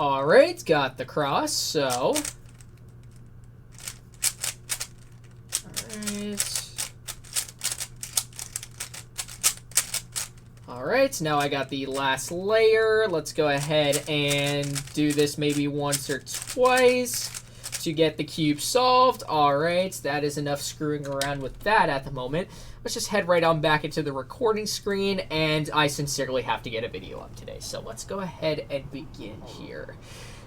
Alright, got the cross, so... Alright, now I got the last layer. Let's go ahead and do this maybe once or twice to get the cube solved. Alright, that is enough screwing around with that at the moment. Let's just head right on back into the recording screen, and I sincerely have to get a video up today. So let's go ahead and begin here.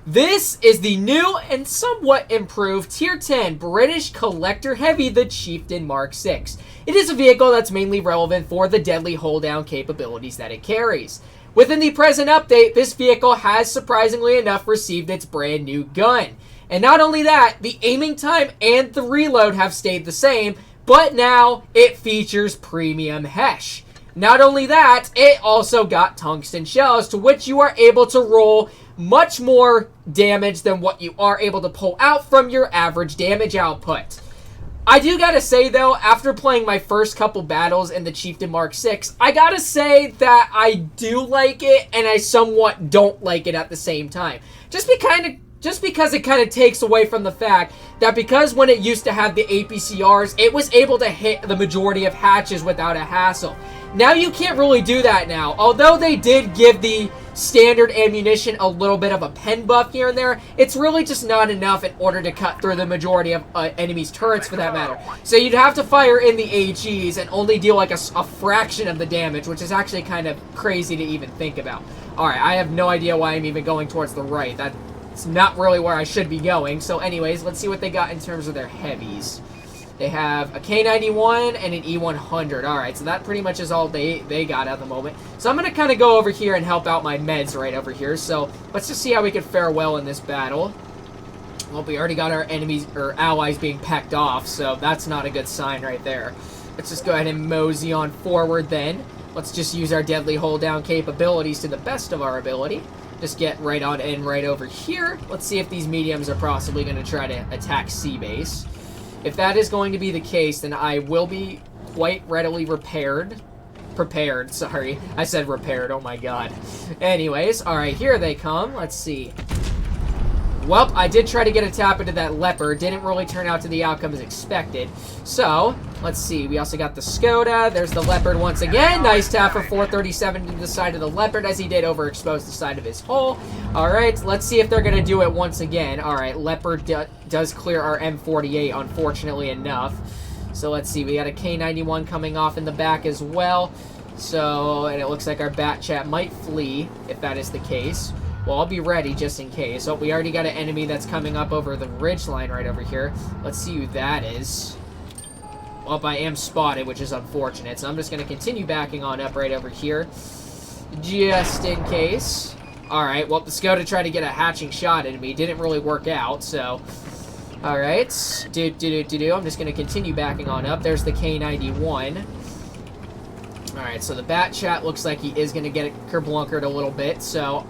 This is the new and somewhat improved Tier 10 British Collector Heavy, the Chieftain Mark VI. It is a vehicle that's mainly relevant for the deadly hold-down capabilities that it carries. Within the present update, this vehicle has surprisingly enough received its brand new gun. And not only that, the aiming time and the reload have stayed the same, but now it features premium HESH. Not only that, it also got tungsten shells, to which you are able to roll much more damage than what you are able to pull out from your average damage output. I do gotta say though, after playing my first couple battles in the Chieftain Mark VI, I gotta say that I do like it and I somewhat don't like it at the same time. Just because it kind of takes away from the fact that because when it used to have the APCRs, it was able to hit the majority of hatches without a hassle. Now you can't really do that now. Although they did give the standard ammunition a little bit of a pen buff here and there, it's really just not enough in order to cut through the majority of enemies' turrets for that matter. So you'd have to fire in the HEs and only deal like a fraction of the damage, which is actually kind of crazy to even think about. Alright, I have no idea why I'm even going towards the right. That's not really where I should be going. So anyways, let's see what they got in terms of their heavies. They have a K91 and an E100. Alright, so that pretty much is all they got at the moment. So I'm going to kind of go over here and help out my meds right over here. So let's just see how we can fare well in this battle. Well, we already got our enemies or allies being pecked off, so that's not a good sign right there. Let's just go ahead and mosey on forward then. Let's just use our deadly hold down capabilities to the best of our ability. Just get right on in right over here. Let's see if these mediums are possibly going to try to attack C-base. If that is going to be the case, then I will be quite readily prepared, sorry. I said repaired, oh my god. Anyways, alright, here they come. Let's see. Well, I did try to get a tap into that leopard. Didn't really turn out to the outcome as expected. So, let's see. We also got the Skoda. There's the leopard once again. Nice tap for 437 to the side of the leopard as he did overexpose the side of his hull. Alright, let's see if they're going to do it once again. Alright, leopard does clear our M48, unfortunately enough. So, let's see. We got a K91 coming off in the back as well. So, and it looks like our bat chat might flee, if that is the case. Well, I'll be ready just in case. Oh, we already got an enemy that's coming up over the ridge line right over here. Let's see who that is. Well, I am spotted, which is unfortunate. So I'm just going to continue backing on up right over here. Just in case. Alright, well, the Skoda tried to get a hatching shot at me. Didn't really work out, so... Alright. I'm just going to continue backing on up. There's the K91. Alright, so the bat chat looks like he is going to get kerblunkered a little bit, so...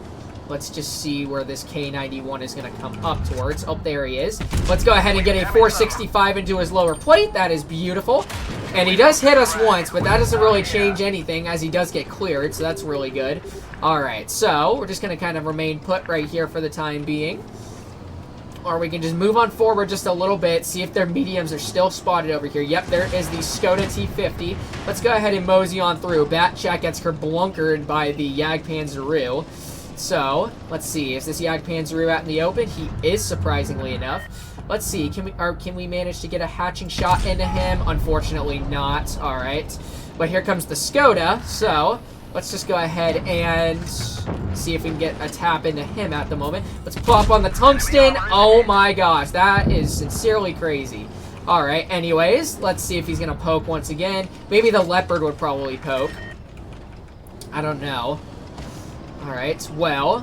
Let's just see where this K91 is going to come up towards. Oh, there he is. Let's go ahead and get a 465 into his lower plate. That is beautiful. And he does hit us once, but that doesn't really change anything as he does get cleared, so that's really good. Alright, so we're just going to kind of remain put right here for the time being. Or we can just move on forward just a little bit, see if their mediums are still spotted over here. Yep, there is the Skoda T50. Let's go ahead and mosey on through. Batchat gets kerblunkered by the Jagdpanzeroo. So, let's see. Is this Jagdpanzeroo out in the open? He is, surprisingly enough. Let's see. Can we manage to get a hatching shot into him? Unfortunately not. Alright. But here comes the Skoda. So, let's just go ahead and see if we can get a tap into him at the moment. Let's plop on the tungsten. Oh my gosh. That is sincerely crazy. Alright. Anyways, let's see if he's going to poke once again. Maybe the leopard would probably poke. I don't know. Alright, well,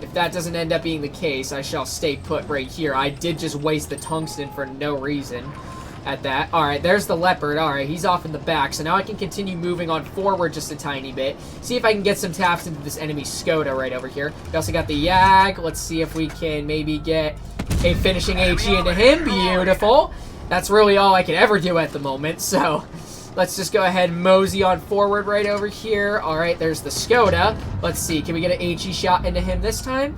if that doesn't end up being the case, I shall stay put right here. I did just waste the tungsten for no reason at that. Alright, there's the leopard. Alright, he's off in the back, so now I can continue moving on forward just a tiny bit. See if I can get some taps into this enemy Skoda right over here. We also got the Jag. Let's see if we can maybe get a finishing HE into him. Beautiful. That's really all I can ever do at the moment, so... Let's just go ahead and mosey on forward right over here. Alright, there's the Skoda. Let's see, can we get an HE shot into him this time?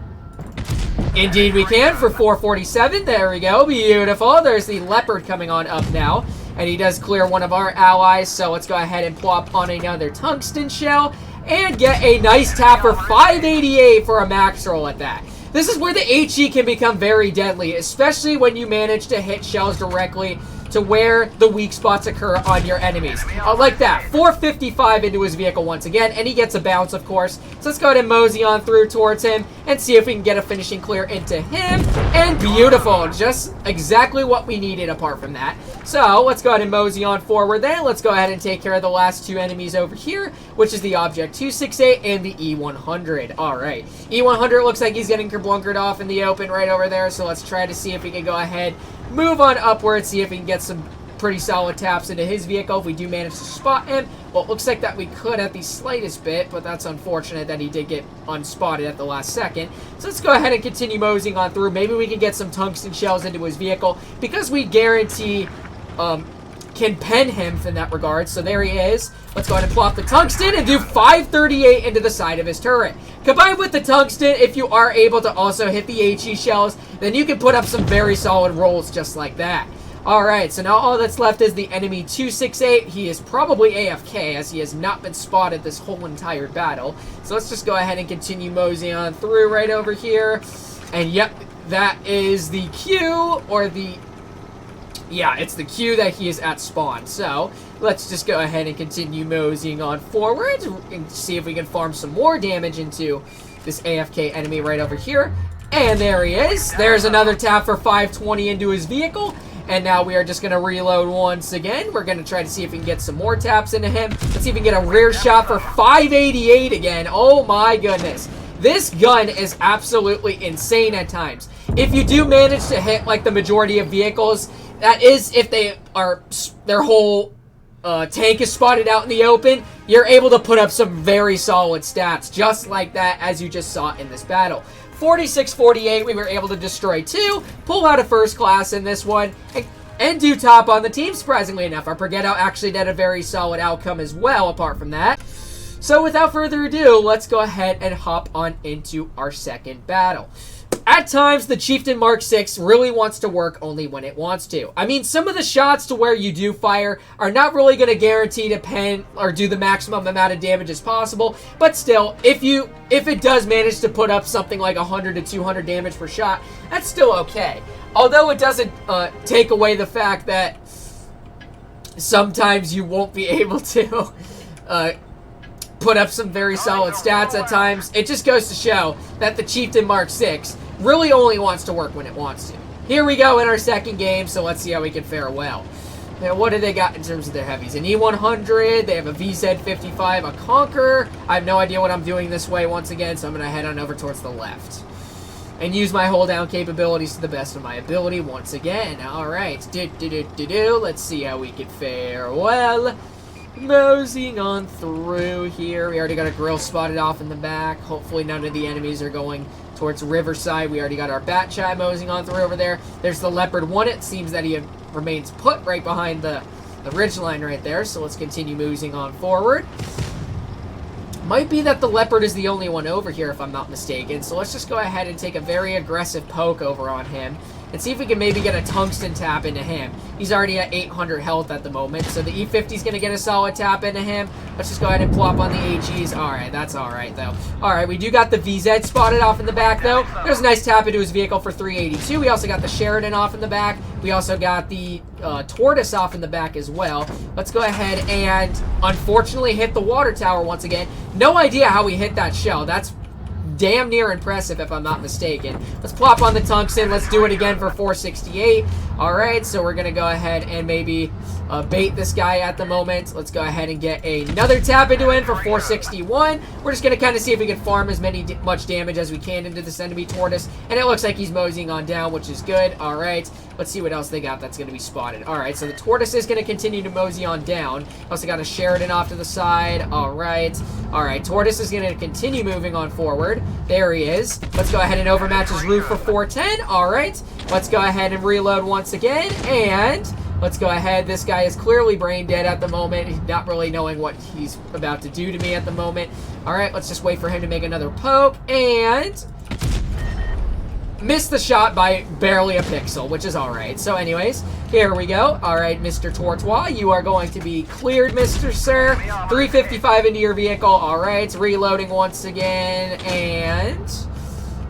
Indeed we can for 447. There we go. Beautiful. There's the Leopard coming on up now. And he does clear one of our allies. So let's go ahead and plop on another tungsten shell. And get a nice tap for 588 for a max roll at that. This is where the HE can become very deadly, especially when you manage to hit shells directly to where the weak spots occur on your enemies. Like that. 455 into his vehicle once again, and he gets a bounce, of course. So let's go ahead and mosey on through towards him and see if we can get a finishing clear into him. And beautiful. Just exactly what we needed apart from that. So let's go ahead and mosey on forward then. Let's go ahead and take care of the last two enemies over here, which is the Object 268 and the E100. Alright. E100 looks like he's getting kerblunkered off in the open right over there, so let's try to see if we can go ahead, move on upwards, see if we can get some pretty solid taps into his vehicle if we do manage to spot him. Well, it looks like that we could at the slightest bit, but that's unfortunate that he did get unspotted at the last second. So let's go ahead and continue moseying on through. Maybe we can get some tungsten shells into his vehicle because we guarantee can pen him in that regard. So there he is. Let's go ahead and plop the tungsten and do 538 into the side of his turret. Combined with the tungsten, if you are able to also hit the HE shells, then you can put up some very solid rolls just like that. Alright, so now all that's left is the enemy 268. He is probably AFK as he has not been spotted this whole entire battle. So let's just go ahead and continue moseying on through right over here. And yep, that is the Q, or the... yeah, it's the Q that he is at spawn. So let's just go ahead and continue moseying on forward and see if we can farm some more damage into this AFK enemy right over here. And there he is. There's another tap for 520 into his vehicle. And now we are just going to reload once again. We're going to try to see if we can get some more taps into him. Let's see if we can get a rear shot for 588 again. Oh my goodness. This gun is absolutely insane at times. If you do manage to hit like the majority of vehicles, that is if they are, their whole tank is spotted out in the open, you're able to put up some very solid stats just like that as you just saw in this battle. 46-48, we were able to destroy two, pull out a first class in this one, and do top on the team, surprisingly enough. Our Pergetto actually did a very solid outcome as well, apart from that. So without further ado, let's go ahead and hop on into our second battle. At times, the Chieftain Mark 6 really wants to work only when it wants to. I mean, some of the shots to where you do fire are not really going to guarantee to pen or do the maximum amount of damage as possible, but still, if it does manage to put up something like 100 to 200 damage per shot, that's still okay. Although it doesn't take away the fact that sometimes you won't be able to put up some very solid stats at times. It just goes to show that the Chieftain Mark 6 really only wants to work when it wants to. Here we go in our second game, so let's see how we can fare well. Now, what do they got in terms of their heavies? An E100, they have a VZ55, a Conqueror. I have no idea what I'm doing this way once again, so I'm going to head on over towards the left. And use my hold down capabilities to the best of my ability once again. Alright, let's see how we can fare well. Moseying on through here. We already got a grill spotted off in the back. Hopefully none of the enemies are going towards Riverside. We already got our Bat Chai moseying on through over there. There's the Leopard 1. It seems that he remains put right behind the ridge line right there. So let's continue moseying on forward. Might be that the Leopard is the only one over here if I'm not mistaken. So let's just go ahead and take a very aggressive poke over on him. And see if we can maybe get a tungsten tap into him. He's already at 800 health at the moment, so the E50 is going to get a solid tap into him. Let's just go ahead and plop on the HEs. Alright, that's alright, though. Alright, we do got the VZ spotted off in the back, though. There's a nice tap into his vehicle for 382. We also got the Sheridan off in the back. We also got the Tortoise off in the back as well. Let's go ahead and, unfortunately, hit the water tower once again. No idea how we hit that shell. That's damn near impressive if I'm not mistaken. Let's plop on the tungsten. Let's do it again for 468. Alright, so we're going to go ahead and maybe bait this guy at the moment. Let's go ahead and get another tap into him for 461. We're just going to kind of see if we can farm as much damage as we can into this enemy Tortoise. And it looks like he's moseying on down, which is good. Alright, let's see what else they got that's going to be spotted. Alright, so the Tortoise is going to continue to mosey on down. Also got a Sheridan off to the side. Alright, Tortoise is going to continue moving on forward. There he is. Let's go ahead and overmatch his roof for 410. Alright, let's go ahead and reload once again. And let's go ahead. This guy is clearly brain dead at the moment. He's not really knowing what he's about to do to me at the moment. Alright, let's just wait for him to make another poke. And missed the shot by barely a pixel, which is alright. So anyways, here we go. Alright, Mr. Tortois, you are going to be cleared, Mr. Sir. 355 into your vehicle. Alright, reloading once again, and...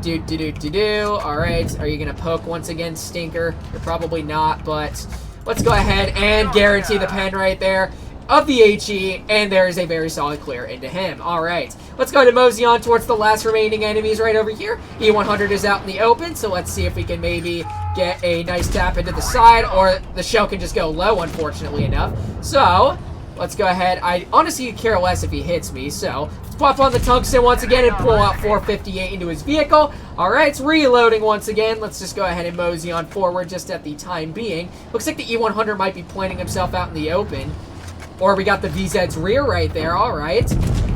Alright, are you going to poke once again, Stinker? You're probably not, but let's go ahead and guarantee the pen right there of the HE, and there is a very solid clear into him. Alright, let's go to mosey on towards the last remaining enemies right over here. E100 is out in the open, so let's see if we can maybe get a nice tap into the side, or the shell can just go low, unfortunately enough. So, let's go ahead. I honestly care less if he hits me, so let's pop on the tungsten once again and pull out 458 into his vehicle. Alright, it's reloading once again. Let's just go ahead and mosey on forward just at the time being. Looks like the E100 might be planting himself out in the open. Or we got the VZ's rear right there. Alright.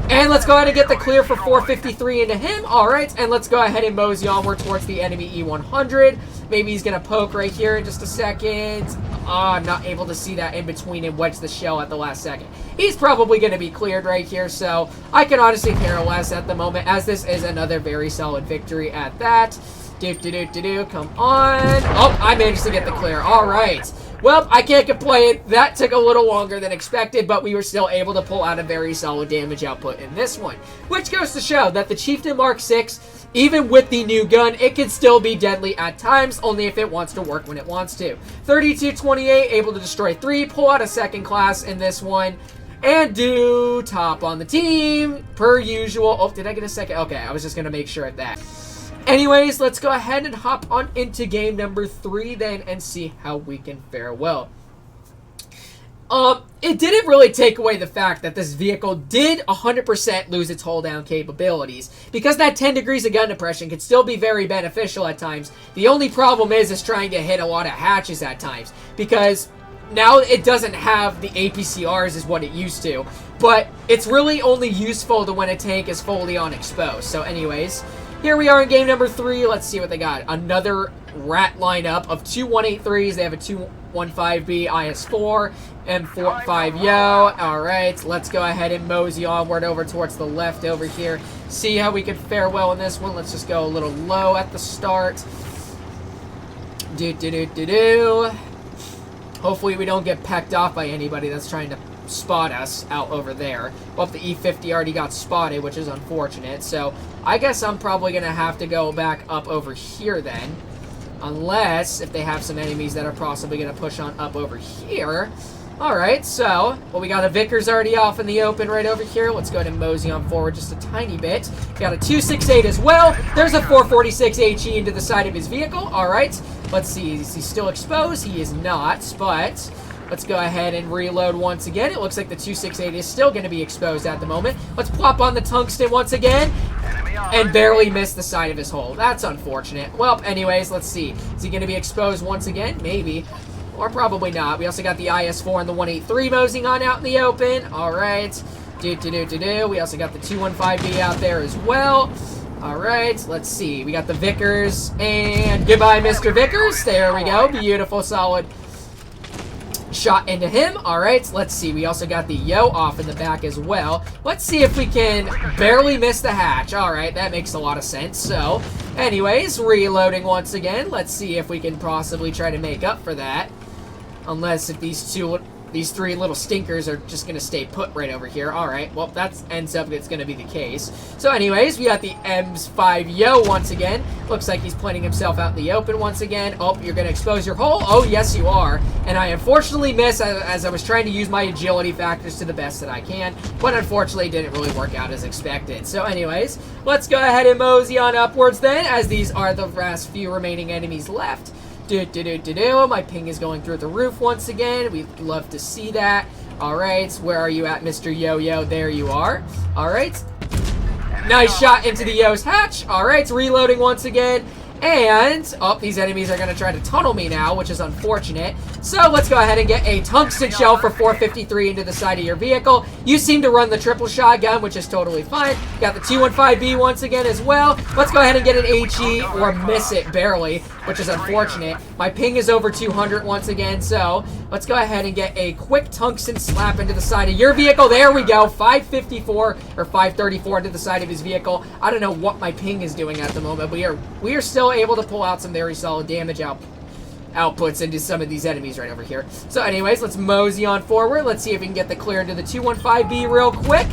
And let's go ahead and get the clear for 453 into him. Alright, and let's go ahead and mosey onward towards the enemy E100. Maybe he's going to poke right here in just a second. I'm not able to see that in between and wedge the shell at the last second. He's probably going to be cleared right here, so I can honestly care less at the moment, as this is another very solid victory at that. Come on. Oh, I managed to get the clear. Alright. Well, I can't complain. That took a little longer than expected, but we were still able to pull out a very solid damage output in this one. Which goes to show that the Chieftain Mark 6, even with the new gun, it can still be deadly at times, only if it wants to work when it wants to. 3228, able to destroy 3, pull out a second class in this one, and do top on the team, per usual. Oh, did I get a second? Okay, I was just going to make sure of that. Anyways, let's go ahead and hop on into game number 3 then and see how we can fare well. It didn't really take away the fact that this vehicle did 100% lose its hull down capabilities, because that 10 degrees of gun depression can still be very beneficial at times. The only problem is trying to hit a lot of hatches at times, because now it doesn't have the APCRs as what it used to, but it's really only useful to when a tank is fully on exposed. So anyways, here we are in game number 3. Let's see what they got. Another rat lineup of two 183s. They have a 215B IS4, M45 Yo. Alright, let's go ahead and mosey onward over towards the left over here. See how we can fare well in this one. Let's just go a little low at the start. Hopefully we don't get pecked off by anybody that's trying to spot us out over there. Well, the E50 already got spotted, which is unfortunate. So I guess I'm probably going to have to go back up over here then. Unless if they have some enemies that are possibly going to push on up over here. Alright, so, well, we got a Vickers already off in the open right over here. Let's go ahead and mosey on forward just a tiny bit. Got a 268 as well. There's a 446 HE into the side of his vehicle. Alright, let's see. Is he still exposed? He is not, but let's go ahead and reload once again. It looks like the 268 is still going to be exposed at the moment. Let's plop on the tungsten once again. And barely missed the side of his hull. That's unfortunate. Well, anyways, let's see. Is he going to be exposed once again? Maybe. Or probably not. We also got the IS4 and the 183 moseying on out in the open. Alright. We also got the 215B out there as well. Alright, let's see. We got the Vickers. And goodbye, Mr. Vickers. There we go. Beautiful, solid shot into him. Alright, let's see. We also got the Yo off in the back as well. Let's see if we can barely miss the hatch. Alright, that makes a lot of sense. So, anyways, reloading once again. Let's see if we can possibly try to make up for that. Unless if these three little stinkers are just going to stay put right over here. Alright, well, that ends up it's going to be the case. So anyways, we got the M5 Yo once again. Looks like he's planting himself out in the open once again. Oh, you're going to expose your hull? Oh, yes, you are. And I unfortunately missed as I was trying to use my agility factors to the best that I can. But unfortunately, it didn't really work out as expected. So anyways, let's go ahead and mosey on upwards then, as these are the last few remaining enemies left. My ping is going through the roof once again. We'd love to see that. Alright, where are you at, Mr. Yo-Yo? There you are. Alright. Nice shot into the Yo's hatch. Alright, reloading once again. And, oh, these enemies are going to try to tunnel me now, which is unfortunate. So, let's go ahead and get a tungsten shell for 453 into the side of your vehicle. You seem to run the triple shotgun, which is totally fine. Got the 215B once again as well. Let's go ahead and get an HE, or miss it barely, which is unfortunate. My ping is over 200 once again, so let's go ahead and get a quick tungsten slap into the side of your vehicle. There we go, 554, or 534 into the side of his vehicle. I don't know what my ping is doing at the moment, but we are still still able to pull out some very solid damage outputs into some of these enemies right over here. So anyways, let's mosey on forward. Let's see if we can get the clear into the 215B real quick.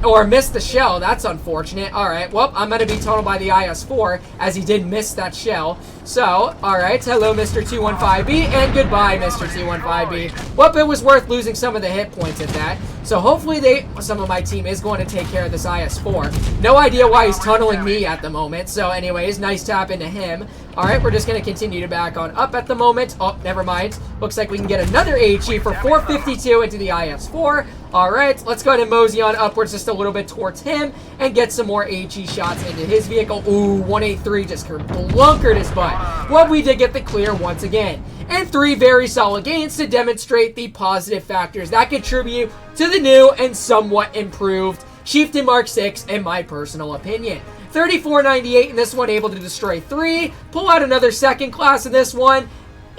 Or miss the shell. That's unfortunate. Alright, well, I'm going to be tunneled by the IS-4 as he did miss that shell. So, alright, hello, Mr. 215B, and goodbye, Mr. 215B. Well, it was worth losing some of the hit points at that. So hopefully some of my team is going to take care of this IS-4. No idea why he's tunneling me at the moment. So anyways, nice tap into him. Alright, we're just going to continue to back on up at the moment. Oh, never mind. Looks like we can get another HE for 452 into the IS-4. Alright, let's go ahead and mosey on upwards just a little bit towards him and get some more HE shots into his vehicle. Ooh, 183 just blunkered his butt. Well, we did get the clear once again. And 3 very solid gains to demonstrate the positive factors that contribute to the new and somewhat improved Chieftain Mark 6 in my personal opinion. 3498 in this one, able to destroy 3. Pull out another second class in this one.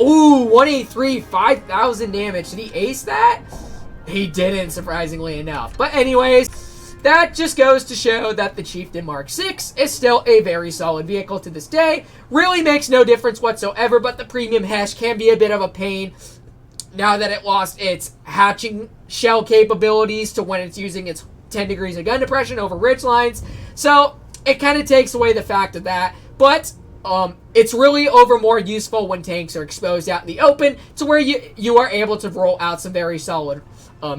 Ooh, 183, 5,000 damage. Did he ace that? He didn't, surprisingly enough. But anyways, that just goes to show that the Chieftain Mark 6 is still a very solid vehicle to this day. Really makes no difference whatsoever, but the premium HESH can be a bit of a pain now that it lost its hatching shell capabilities to when it's using its 10 degrees of gun depression over ridge lines. So it kind of takes away the fact of that, but it's really more useful when tanks are exposed out in the open to where you are able to roll out some very solid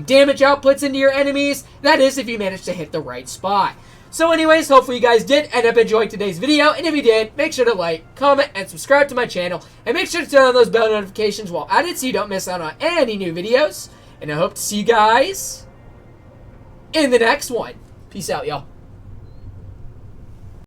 damage outputs into your enemies. That is if you manage to hit the right spot. So anyways, hopefully you guys did end up enjoying today's video, and if you did, make sure to like, comment, and subscribe to my channel, and make sure to turn on those bell notifications while at it so you don't miss out on any new videos, and I hope to see you guys in the next one. Peace out, y'all.